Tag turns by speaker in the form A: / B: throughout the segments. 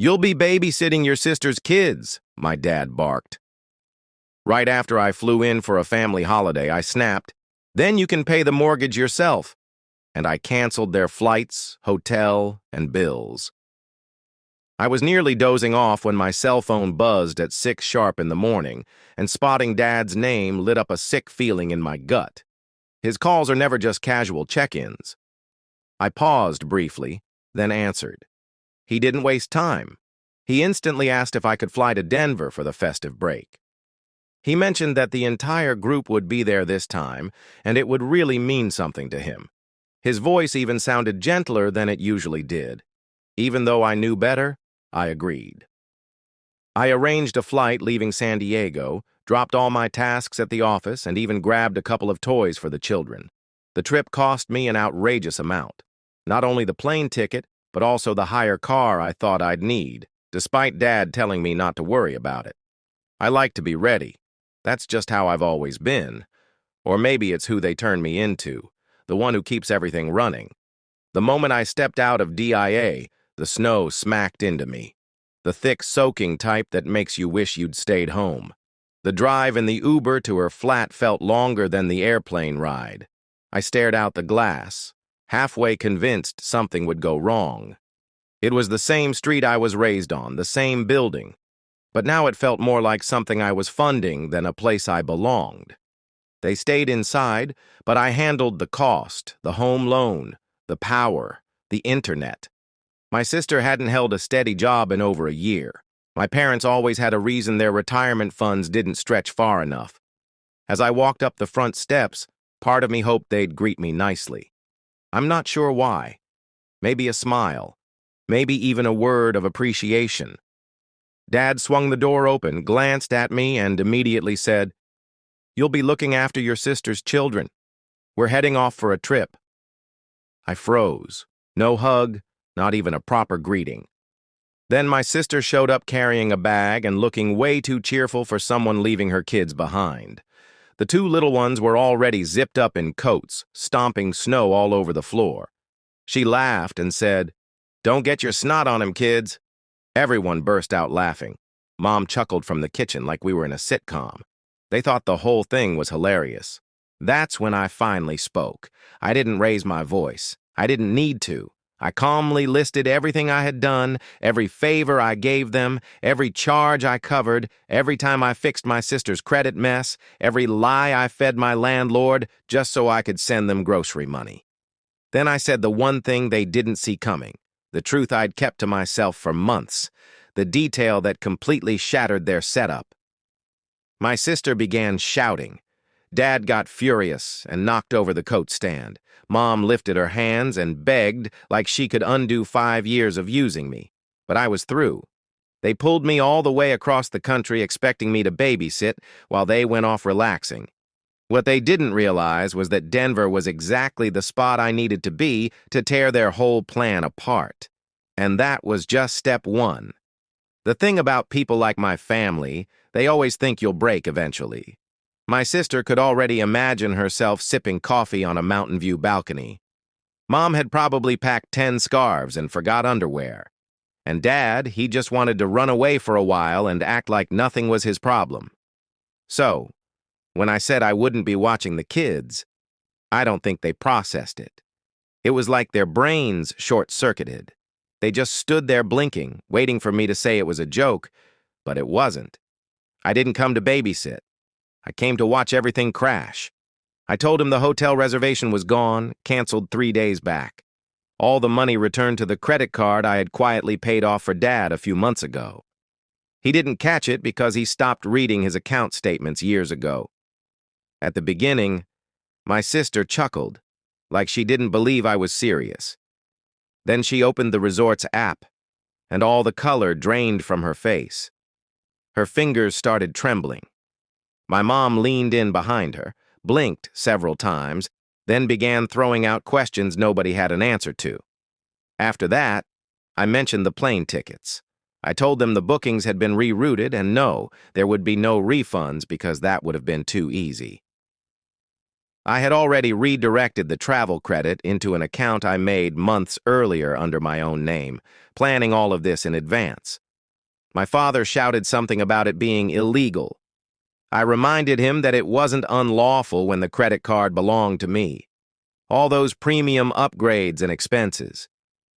A: "You'll be babysitting your sister's kids," my dad barked. Right after I flew in for a family holiday, I snapped, "Then you can pay the mortgage yourself." And I canceled their flights, hotel, and bills. I was nearly dozing off when my cell phone buzzed at 6 sharp in the morning, and spotting Dad's name lit up a sick feeling in my gut. His calls are never just casual check-ins. I paused briefly, then answered. He didn't waste time. He instantly asked if I could fly to Denver for the festive break. He mentioned that the entire group would be there this time, and it would really mean something to him. His voice even sounded gentler than it usually did. Even though I knew better, I agreed. I arranged a flight leaving San Diego, dropped all my tasks at the office, and even grabbed a couple of toys for the children. The trip cost me an outrageous amount. Not only the plane ticket, but also the hire car I thought I'd need, despite Dad telling me not to worry about it. I like to be ready. That's just how I've always been. Or maybe it's who they turned me into, the one who keeps everything running. The moment I stepped out of DIA, the snow smacked into me. The thick, soaking type that makes you wish you'd stayed home. The drive in the Uber to her flat felt longer than the airplane ride. I stared out the glass, halfway convinced something would go wrong. It was the same street I was raised on, the same building, but now it felt more like something I was funding than a place I belonged. They stayed inside, but I handled the cost, the home loan, the power, the internet. My sister hadn't held a steady job in over a year. My parents always had a reason their retirement funds didn't stretch far enough. As I walked up the front steps, part of me hoped they'd greet me nicely. I'm not sure why. Maybe a smile. Maybe even a word of appreciation. Dad swung the door open, glanced at me, and immediately said, "You'll be looking after your sister's children. We're heading off for a trip." I froze. No hug, not even a proper greeting. Then my sister showed up carrying a bag and looking way too cheerful for someone leaving her kids behind. The two little ones were already zipped up in coats, stomping snow all over the floor. She laughed and said, "Don't get your snot on him, kids." Everyone burst out laughing. Mom chuckled from the kitchen like we were in a sitcom. They thought the whole thing was hilarious. That's when I finally spoke. I didn't raise my voice. I didn't need to. I calmly listed everything I had done, every favor I gave them, every charge I covered, every time I fixed my sister's credit mess, every lie I fed my landlord just so I could send them grocery money. Then I said the one thing they didn't see coming, the truth I'd kept to myself for months, the detail that completely shattered their setup. My sister began shouting. Dad got furious and knocked over the coat stand. Mom lifted her hands and begged like she could undo 5 years of using me. But I was through. They pulled me all the way across the country expecting me to babysit while they went off relaxing. What they didn't realize was that Denver was exactly the spot I needed to be to tear their whole plan apart. And that was just step one. The thing about people like my family, they always think you'll break eventually. My sister could already imagine herself sipping coffee on a Mountain View balcony. Mom had probably packed 10 scarves and forgot underwear. And Dad, he just wanted to run away for a while and act like nothing was his problem. So, when I said I wouldn't be watching the kids, I don't think they processed it. It was like their brains short-circuited. They just stood there blinking, waiting for me to say it was a joke, but it wasn't. I didn't come to babysit. I came to watch everything crash. I told him the hotel reservation was gone, canceled 3 days back. All the money returned to the credit card I had quietly paid off for Dad a few months ago. He didn't catch it because he stopped reading his account statements years ago. At the beginning, my sister chuckled, like she didn't believe I was serious. Then she opened the resort's app, and all the color drained from her face. Her fingers started trembling. My mom leaned in behind her, blinked several times, then began throwing out questions nobody had an answer to. After that, I mentioned the plane tickets. I told them the bookings had been rerouted and no, there would be no refunds because that would have been too easy. I had already redirected the travel credit into an account I made months earlier under my own name, planning all of this in advance. My father shouted something about it being illegal. I reminded him that it wasn't unlawful when the credit card belonged to me. All those premium upgrades and expenses.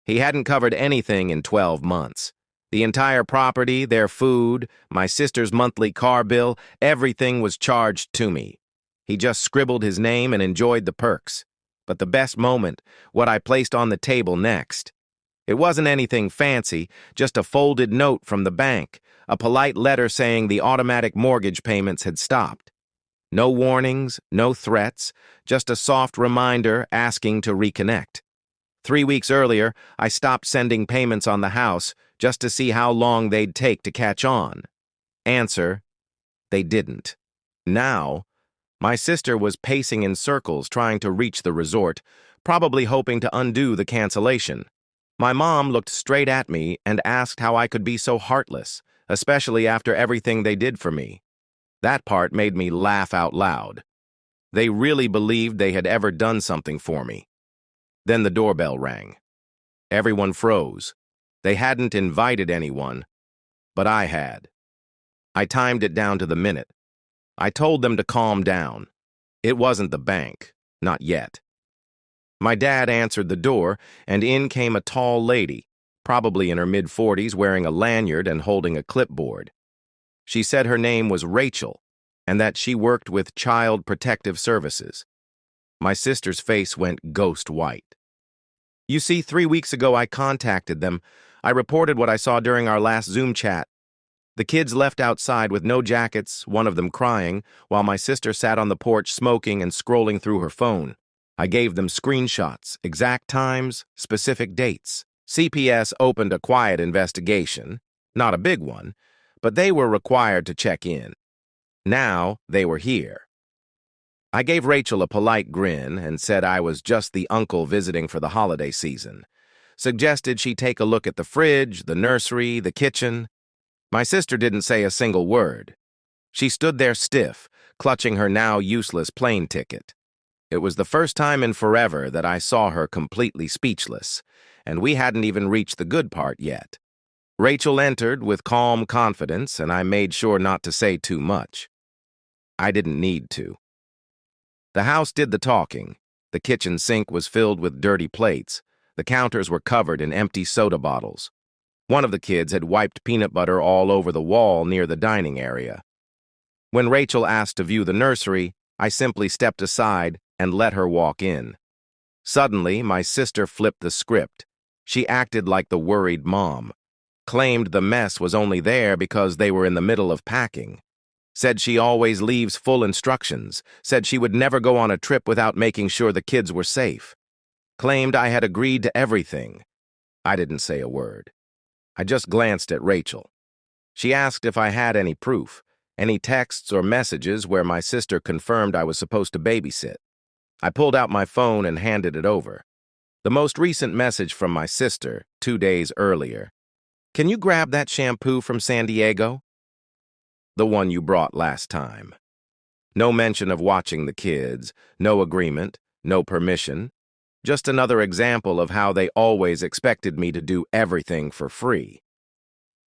A: He hadn't covered anything in 12 months. The entire property, their food, my sister's monthly car bill, everything was charged to me. He just scribbled his name and enjoyed the perks. But the best moment, what I placed on the table next. It wasn't anything fancy, just a folded note from the bank, a polite letter saying the automatic mortgage payments had stopped. No warnings, no threats, just a soft reminder asking to reconnect. 3 weeks earlier, I stopped sending payments on the house just to see how long they'd take to catch on. Answer: they didn't. Now, my sister was pacing in circles trying to reach the resort, probably hoping to undo the cancellation. My mom looked straight at me and asked how I could be so heartless, especially after everything they did for me. That part made me laugh out loud. They really believed they had ever done something for me. Then the doorbell rang. Everyone froze. They hadn't invited anyone, but I had. I timed it down to the minute. I told them to calm down. It wasn't the bank, not yet. My dad answered the door, and in came a tall lady, probably in her mid-40s, wearing a lanyard and holding a clipboard. She said her name was Rachel, and that she worked with Child Protective Services. My sister's face went ghost white. You see, 3 weeks ago I contacted them. I reported what I saw during our last Zoom chat. The kids left outside with no jackets, one of them crying, while my sister sat on the porch smoking and scrolling through her phone. I gave them screenshots, exact times, specific dates. CPS opened a quiet investigation, not a big one, but they were required to check in. Now they were here. I gave Rachel a polite grin and said I was just the uncle visiting for the holiday season. Suggested she take a look at the fridge, the nursery, the kitchen. My sister didn't say a single word. She stood there stiff, clutching her now useless plane ticket. It was the first time in forever that I saw her completely speechless, and we hadn't even reached the good part yet. Rachel entered with calm confidence, and I made sure not to say too much. I didn't need to. The house did the talking. The kitchen sink was filled with dirty plates. The counters were covered in empty soda bottles. One of the kids had wiped peanut butter all over the wall near the dining area. When Rachel asked to view the nursery, I simply stepped aside and let her walk in. Suddenly, my sister flipped the script. She acted like the worried mom. Claimed the mess was only there because they were in the middle of packing. Said she always leaves full instructions. Said she would never go on a trip without making sure the kids were safe. Claimed I had agreed to everything. I didn't say a word. I just glanced at Rachel. She asked if I had any proof, any texts or messages where my sister confirmed I was supposed to babysit. I pulled out my phone and handed it over. The most recent message from my sister, 2 days earlier. Can you grab that shampoo from San Diego? The one you brought last time. No mention of watching the kids, no agreement, no permission. Just another example of how they always expected me to do everything for free.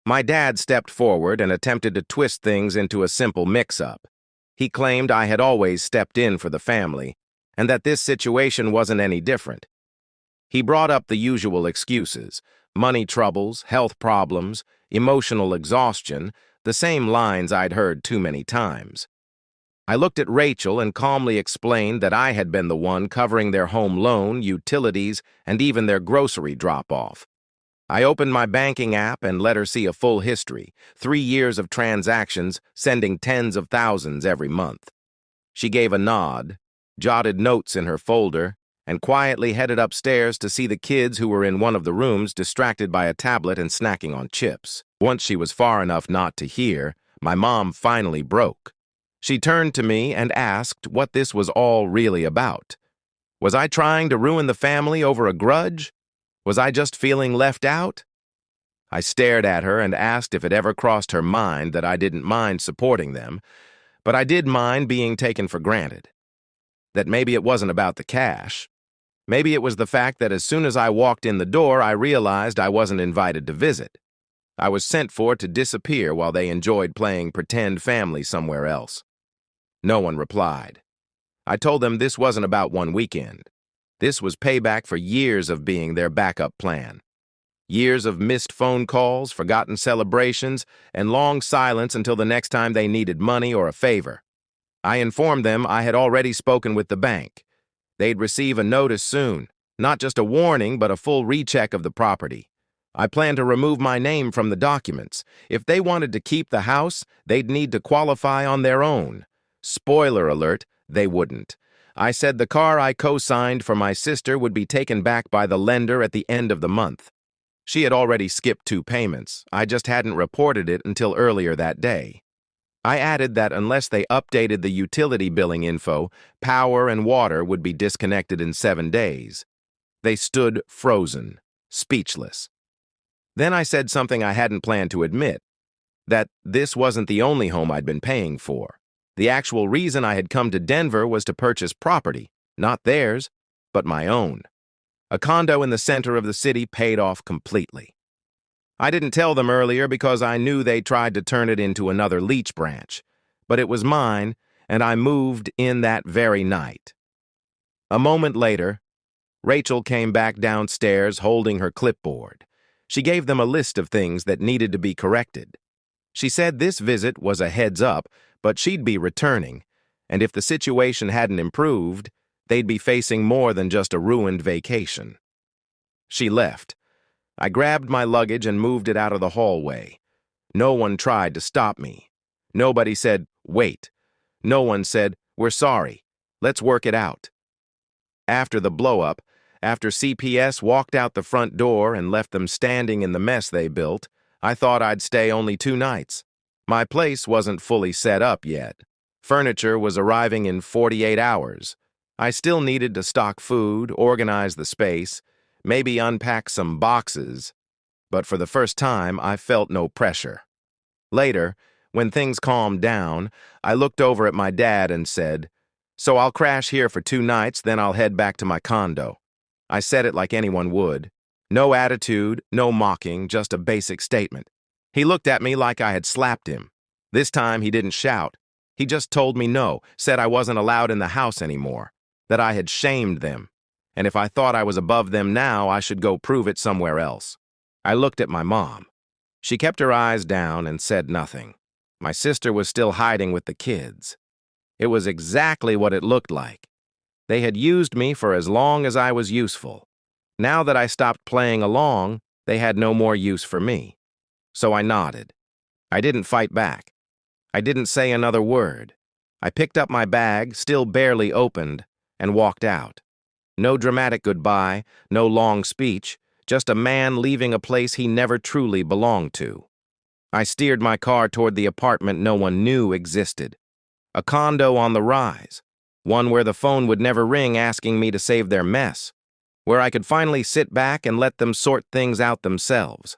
A: My dad stepped forward and attempted to twist things into a simple mix-up. He claimed I had always stepped in for the family, and that this situation wasn't any different. He brought up the usual excuses: money troubles, health problems, emotional exhaustion, the same lines I'd heard too many times. I looked at Rachel and calmly explained that I had been the one covering their home loan, utilities, and even their grocery drop-off. I opened my banking app and let her see a full history, 3 years of transactions, sending tens of thousands every month. She gave a nod, jotted notes in her folder, and quietly headed upstairs to see the kids who were in one of the rooms distracted by a tablet and snacking on chips. Once she was far enough not to hear, my mom finally broke. She turned to me and asked what this was all really about. Was I trying to ruin the family over a grudge? Was I just feeling left out? I stared at her and asked if it ever crossed her mind that I didn't mind supporting them, but I did mind being taken for granted. that maybe it wasn't about the cash. Maybe it was the fact that as soon as I walked in the door, I realized I wasn't invited to visit. I was sent for to disappear while they enjoyed playing pretend family somewhere else. No one replied. I told them this wasn't about one weekend. This was payback for years of being their backup plan. Years of missed phone calls, forgotten celebrations, and long silence until the next time they needed money or a favor. I informed them I had already spoken with the bank. They'd receive a notice soon, not just a warning, but a full recheck of the property. I planned to remove my name from the documents. If they wanted to keep the house, they'd need to qualify on their own. Spoiler alert, they wouldn't. I said the car I co-signed for my sister would be taken back by the lender at the end of the month. She had already skipped 2 payments. I just hadn't reported it until earlier that day. I added that unless they updated the utility billing info, power and water would be disconnected in 7 days. They stood frozen, speechless. Then I said something I hadn't planned to admit, that this wasn't the only home I'd been paying for. The actual reason I had come to Denver was to purchase property, not theirs, but my own. A condo in the center of the city paid off completely. I didn't tell them earlier because I knew they tried to turn it into another Leach branch, but it was mine, and I moved in that very night. A moment later, Rachel came back downstairs holding her clipboard. She gave them a list of things that needed to be corrected. She said this visit was a heads up, but she'd be returning, and if the situation hadn't improved, they'd be facing more than just a ruined vacation. She left. I grabbed my luggage and moved it out of the hallway. No one tried to stop me. Nobody said, wait. No one said, we're sorry. Let's work it out. After the blow-up, after CPS walked out the front door and left them standing in the mess they built, I thought I'd stay only 2 nights. My place wasn't fully set up yet. Furniture was arriving in 48 hours. I still needed to stock food, organize the space, maybe unpack some boxes, but for the first time, I felt no pressure. Later, when things calmed down, I looked over at my dad and said, so I'll crash here for 2 nights, then I'll head back to my condo. I said it like anyone would. No attitude, no mocking, just a basic statement. He looked at me like I had slapped him. This time, he didn't shout. He just told me no, said I wasn't allowed in the house anymore, that I had shamed them, and if I thought I was above them now, I should go prove it somewhere else. I looked at my mom. She kept her eyes down and said nothing. My sister was still hiding with the kids. It was exactly what it looked like. They had used me for as long as I was useful. Now that I stopped playing along, they had no more use for me. So I nodded. I didn't fight back. I didn't say another word. I picked up my bag, still barely opened, and walked out. No dramatic goodbye, no long speech, just a man leaving a place he never truly belonged to. I steered my car toward the apartment no one knew existed. A condo on the rise, one where the phone would never ring asking me to save their mess, where I could finally sit back and let them sort things out themselves.